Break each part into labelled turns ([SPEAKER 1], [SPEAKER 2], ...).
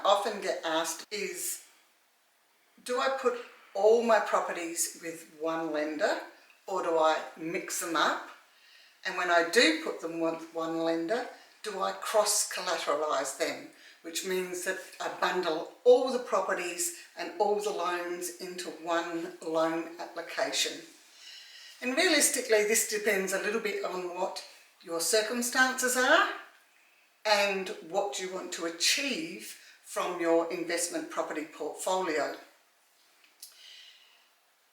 [SPEAKER 1] often get asked is, do I put all my properties with one lender or do I mix them up? And when I do put them with one lender, do I cross-collateralise them? Which means that I bundle all the properties and all the loans into one loan application. And realistically, this depends a little bit on what your circumstances are and what you want to achieve from your investment property portfolio.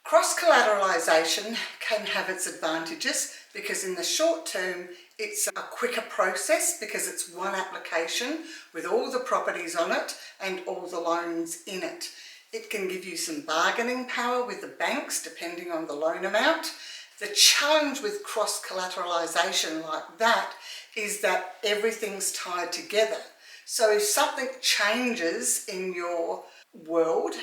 [SPEAKER 1] Cross-collateralisation can have its advantages because in the short term it's a quicker process because it's one application with all the properties on it and all the loans in it. It can give you some bargaining power with the banks depending on the loan amount. The challenge with cross-collateralisation like that is that everything's tied together. So if something changes in your world,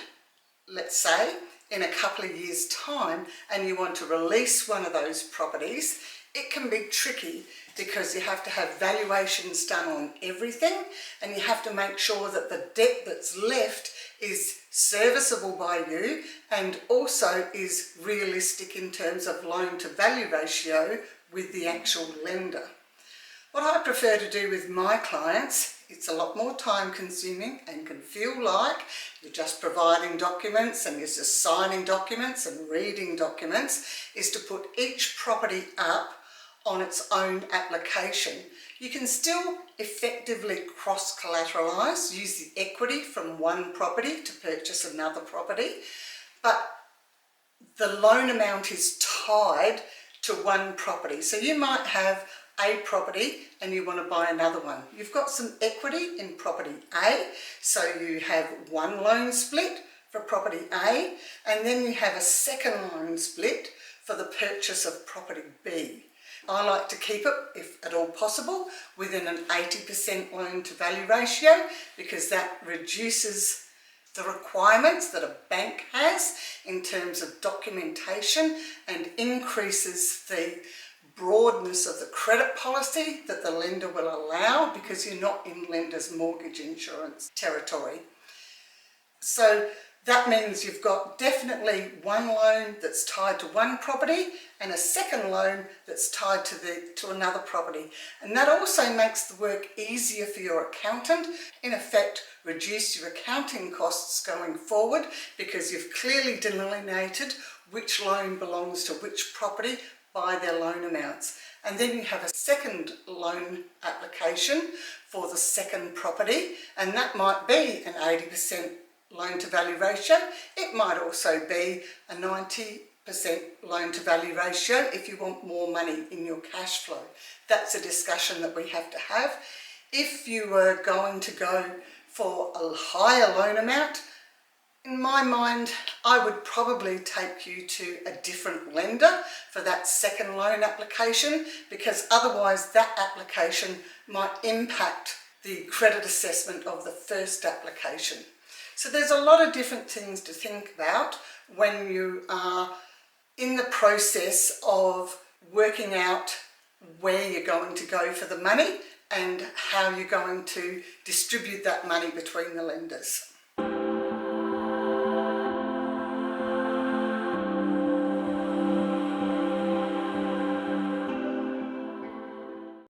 [SPEAKER 1] let's say, in a couple of years' time, and you want to release one of those properties, it can be tricky because you have to have valuations done on everything and you have to make sure that the debt that's left is serviceable by you and also is realistic in terms of loan to value ratio with the actual lender. What I prefer to do with my clients, it's a lot more time consuming and can feel like you're just providing documents and you're just signing documents and reading documents, is to put each property up on its own application. You can still effectively cross-collateralise, use the equity from one property to purchase another property, but the loan amount is tied to one property. So you might have a property and you want to buy another one. You've got some equity in property A, so you have one loan split for property A, and then you have a second loan split for the purchase of property B. I like to keep it, if at all possible, within an 80% loan to value ratio because that reduces the requirements that a bank has in terms of documentation and increases the broadness of the credit policy that the lender will allow because you're not in lender's mortgage insurance territory. So that means you've got definitely one loan that's tied to one property and a second loan that's tied to another property. And that also makes the work easier for your accountant. In effect, reduce your accounting costs going forward because you've clearly delineated which loan belongs to which property by their loan amounts. And then you have a second loan application for the second property, and that might be an 80% loan to value ratio. It might also be a 90% loan to value ratio if you want more money in your cash flow. That's a discussion that we have to have. If you were going to go for a higher loan amount, in my mind, I would probably take you to a different lender for that second loan application because otherwise that application might impact the credit assessment of the first application. So there's a lot of different things to think about when you are in the process of working out where you're going to go for the money and how you're going to distribute that money between the lenders.